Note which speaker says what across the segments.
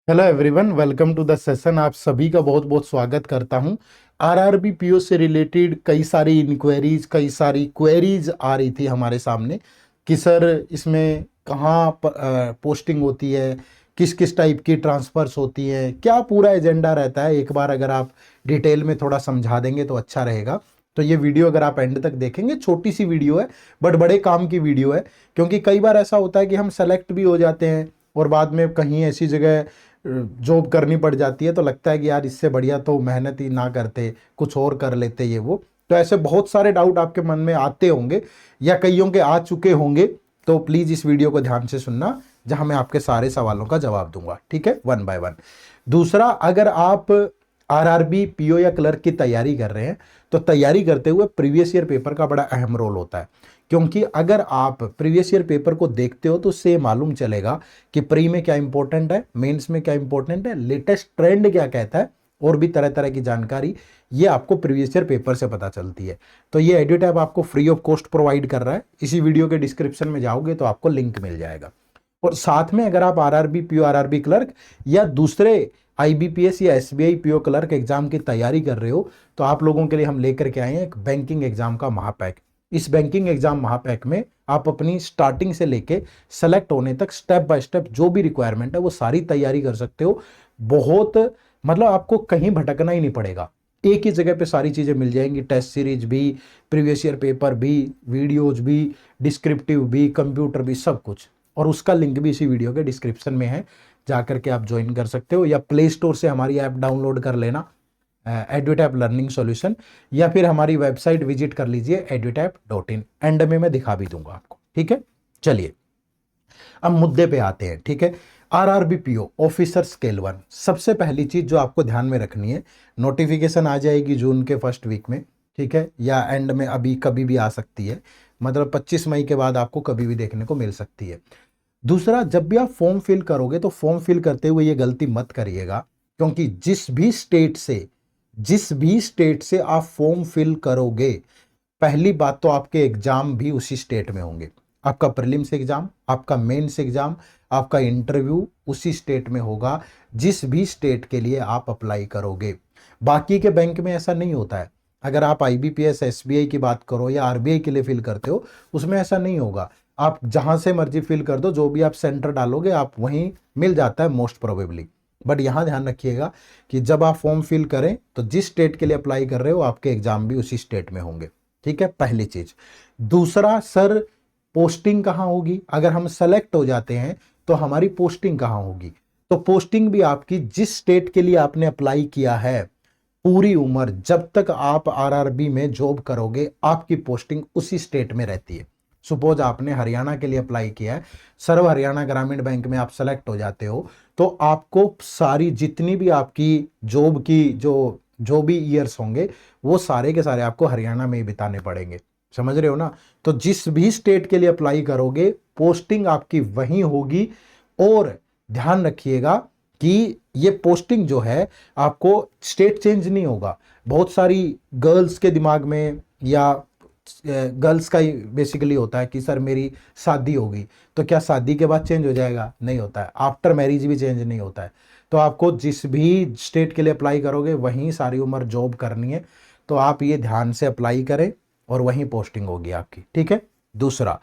Speaker 1: Hello everyone, welcome to the session. आप सभी का बहुत बहुत स्वागत करता हूं। आरआरबी पीओ से रिलेटेड कई सारी इंक्वायरीज, कई सारी क्वेरीज आ रही थी हमारे सामने कि सर इसमें कहाँ पोस्टिंग होती है, किस किस टाइप की ट्रांसफर्स होती है, क्या पूरा एजेंडा रहता है। एक बार अगर आप डिटेल में थोड़ा समझा देंगे तो अच्छा रहेगा। तो ये वीडियो अगर आप एंड तक देखेंगे, छोटी सी वीडियो है बट बड़े काम की वीडियो है, क्योंकि कई बार ऐसा होता है कि हम सेलेक्ट भी हो जाते हैं और बाद में कहीं ऐसी जगह जॉब करनी पड़ जाती है तो लगता है कि यार इससे बढ़िया तो मेहनत ही ना करते, कुछ और कर लेते ये वो। तो ऐसे बहुत सारे डाउट आपके मन में आते होंगे या कईयों के आ चुके होंगे। तो प्लीज इस वीडियो को ध्यान से सुनना, जहां मैं आपके सारे सवालों का जवाब दूंगा, ठीक है, वन बाय वन। दूसरा, अगर आप आरआरबी पीओ या क्लर्क की तैयारी कर रहे हैं तो तैयारी करते हुए प्रीवियस ईयर पेपर का बड़ा अहम रोल होता है। क्योंकि अगर आप प्रीवियस ईयर पेपर को देखते हो तो उससे मालूम चलेगा कि प्री में क्या इंपॉर्टेंट है, मेंस में क्या इंपॉर्टेंट है, लेटेस्ट ट्रेंड क्या कहता है, और भी तरह तरह की जानकारी ये आपको प्रीवियस ईयर पेपर से पता चलती है। तो ये एडिटैब आपको फ्री ऑफ कॉस्ट प्रोवाइड कर रहा है। इसी वीडियो के डिस्क्रिप्शन में जाओगे तो आपको लिंक मिल जाएगा। और साथ में अगर आप आरआरबी पीओ, आरआरबी क्लर्क या दूसरे आईबीपीएस या एसबीआई पीओ क्लर्क एग्जाम की तैयारी कर रहे हो तो आप लोगों के लिए हम लेकर के आए हैं एक बैंकिंग एग्जाम का महापैक। इस बैंकिंग एग्जाम महापैक में आप अपनी स्टार्टिंग से लेके सेलेक्ट होने तक स्टेप बाय स्टेप जो भी रिक्वायरमेंट है वो सारी तैयारी कर सकते हो। बहुत मतलब आपको कहीं भटकना ही नहीं पड़ेगा, एक ही जगह पे सारी चीजें मिल जाएंगी। टेस्ट सीरीज भी, प्रीवियस ईयर पेपर भी, वीडियोज भी, डिस्क्रिप्टिव भी, कंप्यूटर भी, सब कुछ। और उसका लिंक भी इसी वीडियो के डिस्क्रिप्शन में है, जाकर के आप ज्वाइन कर सकते हो, या प्ले स्टोर से हमारी ऐप डाउनलोड कर लेना, एडुटैप लर्निंग सॉल्यूशन, या फिर हमारी वेबसाइट विजिट कर लीजिए edutap.in। एंड में मैं दिखा भी दूंगा आपको, ठीक है। चलिए अब मुद्दे पे आते हैं, ठीक है। आरआरबी पीओ ऑफिसर स्केल 1, सबसे पहली चीज जो आपको ध्यान में रखनी है, नोटिफिकेशन आ जाएगी जून के फर्स्ट वीक में, ठीक है, या एंड में, अभी कभी भी आ सकती है, मतलब 25 मई के बाद आपको कभी भी देखने को मिल सकती है। दूसरा, जब भी आप फॉर्म फिल करोगे तो फॉर्म फिल करते हुए ये गलती मत करिएगा, क्योंकि जिस भी स्टेट से आप फॉर्म फिल करोगे, पहली बात तो आपके एग्जाम भी उसी स्टेट में होंगे। आपका प्रीलिम्स एग्जाम, आपका मेंस एग्जाम, आपका इंटरव्यू उसी स्टेट में होगा जिस भी स्टेट के लिए आप अप्लाई करोगे। बाकी के बैंक में ऐसा नहीं होता है। अगर आप आईबीपीएस, एसबीआई की बात करो या आरबीआई के लिए फिल करते हो, उसमें ऐसा नहीं होगा। आप जहां से मर्जी फिल कर दो, जो भी आप सेंटर डालोगे आप वहीं मिल जाता है मोस्ट प्रोबेबली। बट यहां ध्यान रखिएगा कि जब आप फॉर्म फिल करें तो जिस स्टेट के लिए अप्लाई कर रहे हो आपके एग्जाम भी उसी स्टेट में होंगे, ठीक है, पहली चीज। दूसरा, सर पोस्टिंग कहां होगी? अगर हम सेलेक्ट हो जाते हैं तो हमारी पोस्टिंग कहां होगी? तो पोस्टिंग भी आपकी जिस स्टेट के लिए आपने अप्लाई किया है, पूरी उम्र जब तक आप आरआरबी में जॉब करोगे आपकी पोस्टिंग उसी स्टेट में रहती है। सपोज आपने हरियाणा के लिए अप्लाई किया है, सर्व हरियाणा ग्रामीण बैंक में आप सेलेक्ट हो जाते हो, तो आपको सारी जितनी भी आपकी जॉब की जो भी ईयर्स होंगे वो सारे के सारे आपको हरियाणा में ही बिताने पड़ेंगे। समझ रहे हो ना? तो जिस भी स्टेट के लिए अप्लाई करोगे पोस्टिंग आपकी वहीं होगी। और ध्यान रखिएगा कि ये पोस्टिंग जो है आपको स्टेट चेंज नहीं होगा। बहुत सारी गर्ल्स के दिमाग में, या गर्ल्स का ही बेसिकली होता है कि सर मेरी शादी होगी तो क्या शादी के बाद चेंज हो जाएगा? नहीं होता है। आफ्टर मैरिज भी चेंज नहीं होता है। तो आपको जिस भी स्टेट के लिए अप्लाई करोगे वहीं सारी उम्र जॉब करनी है। तो आप ये ध्यान से अप्लाई करें और वहीं पोस्टिंग होगी आपकी, ठीक है। दूसरा,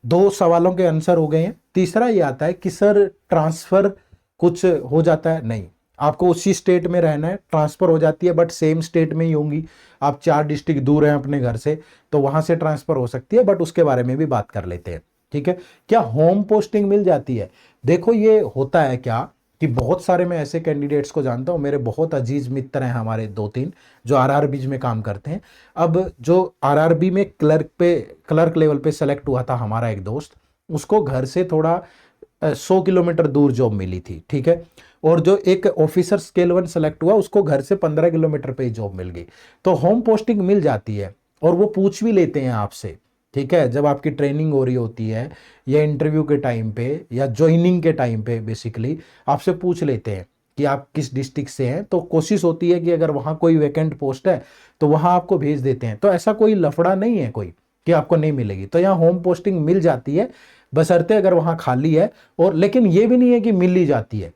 Speaker 1: दो सवालों के आंसर हो गए हैं। तीसरा ये आता है कि सर ट्रांसफर कुछ हो जाता है? नहीं, आपको उसी स्टेट में रहना है, ट्रांसफर हो जाती है बट सेम स्टेट में ही होंगी। आप 4 डिस्ट्रिक्ट दूर हैं अपने घर से तो वहां से ट्रांसफर हो सकती है, बट उसके बारे में भी बात कर लेते हैं, ठीक है। क्या होम पोस्टिंग मिल जाती है? देखो ये होता है क्या कि बहुत सारे मैं ऐसे कैंडिडेट्स को जानता हूं, मेरे बहुत अजीज मित्र हैं हमारे 2-3 जो आरआरबी में काम करते हैं। अब जो आरआरबी में क्लर्क लेवल पे सेलेक्ट हुआ था हमारा एक दोस्त, उसको घर से थोड़ा 100 किलोमीटर दूर जॉब मिली थी, ठीक है। और जो एक ऑफिसर स्केल 1 सेलेक्ट हुआ उसको घर से 15 किलोमीटर पे ही जॉब मिल गई। तो होम पोस्टिंग मिल जाती है और वो पूछ भी लेते हैं आपसे, ठीक है, जब आपकी ट्रेनिंग हो रही होती है या इंटरव्यू के टाइम पे या ज्वाइनिंग के टाइम पे बेसिकली आपसे पूछ लेते हैं कि आप किस डिस्ट्रिक्ट से हैं। तो कोशिश होती है कि अगर वहां कोई वैकेंट पोस्ट है तो वहां आपको भेज देते हैं। तो ऐसा कोई लफड़ा नहीं है कोई कि आपको नहीं मिलेगी। तो यहाँ होम पोस्टिंग मिल जाती है बशर्ते अगर वहां खाली है। और लेकिन ये भी नहीं है कि मिल ही जाती है।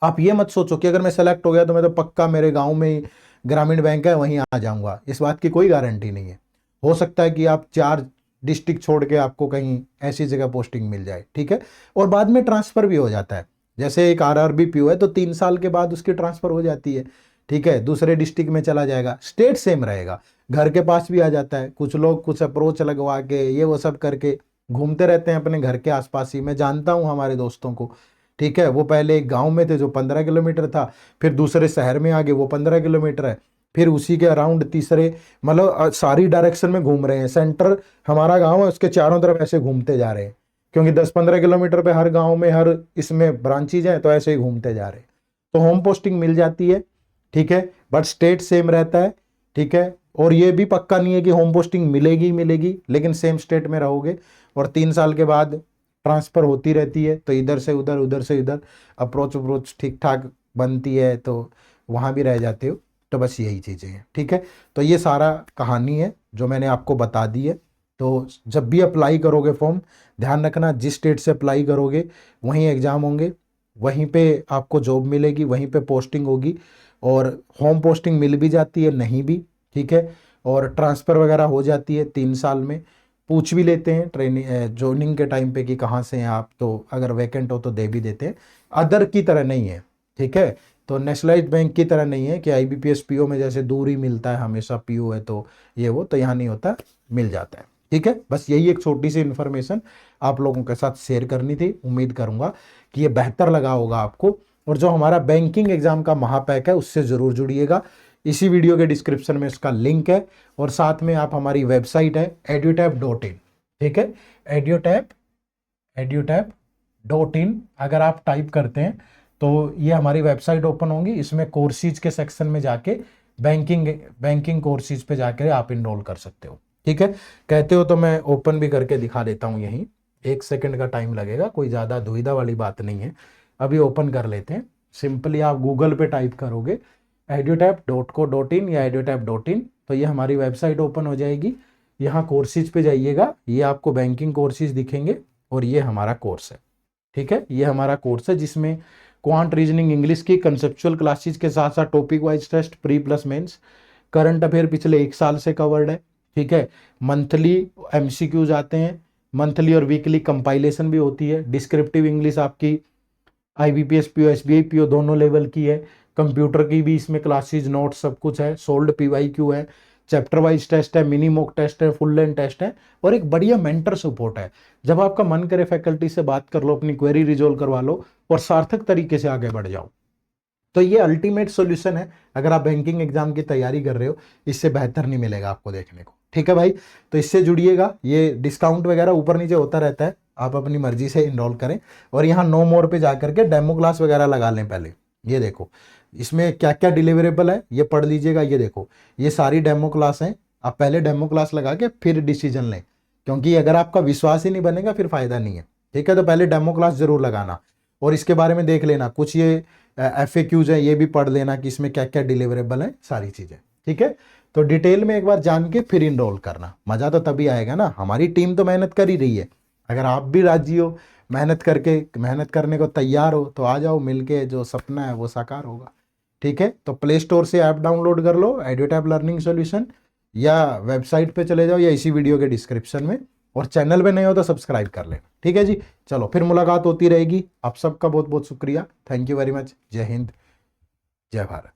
Speaker 1: आप ये मत सोचो कि अगर मैं सेलेक्ट हो गया तो मैं तो पक्का मेरे गांव में ही ग्रामीण बैंक है वहीं आ जाऊंगा, इस बात की कोई गारंटी नहीं है। हो सकता है कि आप 4 डिस्ट्रिक्ट छोड़ के आपको कहीं ऐसी जगह पोस्टिंग मिल जाए, ठीक है। और बाद में ट्रांसफर भी हो जाता है, जैसे एक आरआरबी पीओ है तो 3 साल के बाद उसकी ट्रांसफर हो जाती है, ठीक है, दूसरे डिस्ट्रिक्ट में चला जाएगा, स्टेट सेम रहेगा, घर के पास भी आ जाता है। कुछ लोग कुछ अप्रोच लगवा के ये वो सब करके घूमते रहते हैं अपने घर के आसपास ही, मैं जानता हूँ हमारे दोस्तों को, ठीक है। वो पहले एक गांव में थे जो 15 किलोमीटर था, फिर दूसरे शहर में आ गए वो 15 किलोमीटर है, फिर उसी के अराउंड तीसरे, मतलब सारी डायरेक्शन में घूम रहे हैं। सेंटर हमारा गांव है, उसके चारों तरफ ऐसे घूमते जा रहे हैं, क्योंकि 10-15 किलोमीटर पे हर गांव में हर इसमें ब्रांचेज हैं, तो ऐसे ही घूमते जा रहे हैं। तो होम पोस्टिंग मिल जाती है, ठीक है, बट स्टेट सेम रहता है, ठीक है। और ये भी पक्का नहीं है कि होम पोस्टिंग मिलेगी ही मिलेगी, लेकिन सेम स्टेट में रहोगे और 3 साल के बाद ट्रांसफर होती रहती है, तो इधर से उधर उधर से इधर अप्रोच ठीक ठाक बनती है, तो वहाँ भी रह जाते हो। तो बस यही चीज़ें हैं, ठीक है। तो ये सारा कहानी है जो मैंने आपको बता दी है। तो जब भी अप्लाई करोगे फॉर्म, ध्यान रखना जिस स्टेट से अप्लाई करोगे वहीं एग्ज़ाम होंगे, वहीं पे आपको जॉब मिलेगी, वहीं पे पोस्टिंग होगी। और होम पोस्टिंग मिल भी जाती है, नहीं भी, ठीक है। और ट्रांसफ़र वगैरह हो जाती है 3 साल में, पूछ भी लेते हैं ट्रेनिंग ज्वाइनिंग के टाइम पे कि कहाँ से हैं आप, तो अगर वैकेंट हो तो दे भी देते हैं। अदर की तरह नहीं है, ठीक है। तो नेशनलाइज्ड बैंक की तरह नहीं है कि आईबीपीएस पीओ में जैसे दूर ही मिलता है हमेशा, पीओ है तो ये वो, तो यहाँ नहीं होता, मिल जाता है, ठीक है। बस यही एक छोटी सी इन्फॉर्मेशन आप लोगों के साथ शेयर करनी थी। उम्मीद करूंगा कि ये बेहतर लगा होगा आपको। और जो हमारा बैंकिंग एग्जाम का महापैक है उससे ज़रूर जुड़िएगा, इसी वीडियो के डिस्क्रिप्शन में इसका लिंक है। और साथ में आप हमारी वेबसाइट है edutap.in, ठीक है, edutap.in अगर आप टाइप करते हैं तो ये हमारी वेबसाइट ओपन होंगी, इसमें कोर्सेज के सेक्शन में जाके बैंकिंग कोर्सेज पे जाकर आप इनरोल कर सकते हो, ठीक है। कहते हो तो मैं ओपन भी करके दिखा देता हूँ, यहीं 1 सेकंड का टाइम लगेगा, कोई ज़्यादा दुविधा वाली बात नहीं है। अभी ओपन कर लेते हैं। सिंपली आप गूगल पे टाइप करोगे edutap.co.in या edutap.in, तो ये हमारी वेबसाइट ओपन हो जाएगी। यहाँ कोर्सेज पे जाइएगा, ये आपको बैंकिंग कोर्सेज दिखेंगे और ये हमारा कोर्स है, ठीक है। ये हमारा कोर्स है जिसमें क्वांट रीजनिंग इंग्लिश की कंसेप्चुअल क्लासेज के साथ साथ topic wise test, pre plus mains, current affair पिछले 1 साल से कवर्ड है, ठीक है। मंथली एमसीक्यूज आते हैं, मंथली और वीकली कंपाइलेशन भी होती है। डिस्क्रिप्टिव इंग्लिश आपकी आईबीपीएस पीओ एसबीआई पीओ दोनों लेवल की है। कंप्यूटर की भी इसमें क्लासेज नोट सब कुछ है। सोल्ड पीवाईक्यू है, चैप्टर वाइज टेस्ट है, मिनी मॉक टेस्ट है, फुल लेंथ टेस्ट है, और एक बढ़िया मेंटर सपोर्ट है। जब आपका मन करे फैकल्टी से बात कर लो, अपनी क्वेरी रिजोल्व करवा लो और सार्थक तरीके से आगे बढ़ जाओ। तो ये अल्टीमेट सॉल्यूशन है अगर आप बैंकिंग एग्जाम की तैयारी कर रहे हो, इससे बेहतर नहीं मिलेगा आपको देखने को, ठीक है भाई। तो इससे जुड़िएगा, ये डिस्काउंट वगैरह ऊपर नीचे होता रहता है, आप अपनी मर्जी से इनरोल करें। और यहाँ नो मोर पे जाकर के डेमो क्लास वगैरह लगा लें पहले। ये देखो इसमें क्या क्या डिलीवरेबल है, ये पढ़ लीजिएगा। ये देखो ये सारी डेमो क्लास हैं, आप पहले डेमो क्लास लगा के फिर डिसीजन लें, क्योंकि अगर आपका विश्वास ही नहीं बनेगा फिर फायदा नहीं है, ठीक है। तो पहले डेमो क्लास जरूर लगाना और इसके बारे में देख लेना, कुछ ये FAQs है ये भी पढ़ लेना कि इसमें क्या क्या डिलीवरेबल है, सारी चीजें, ठीक है। तो डिटेल में एक बार जान के फिर इनरोल करना, मजा तो तभी आएगा ना। हमारी टीम तो मेहनत कर ही रही है, अगर आप भी राजी हो, मेहनत करने को तैयार हो, तो आ जाओ, मिलके जो सपना है वो साकार होगा, ठीक है। तो प्ले स्टोर से ऐप डाउनलोड कर लो एडुटैप लर्निंग सॉल्यूशन, या वेबसाइट पे चले जाओ या इसी वीडियो के डिस्क्रिप्शन में, और चैनल पे नहीं हो तो सब्सक्राइब कर लेना, ठीक है जी। चलो फिर मुलाकात होती रहेगी। आप सबका बहुत बहुत शुक्रिया, थैंक यू वेरी मच। जय हिंद, जय भारत।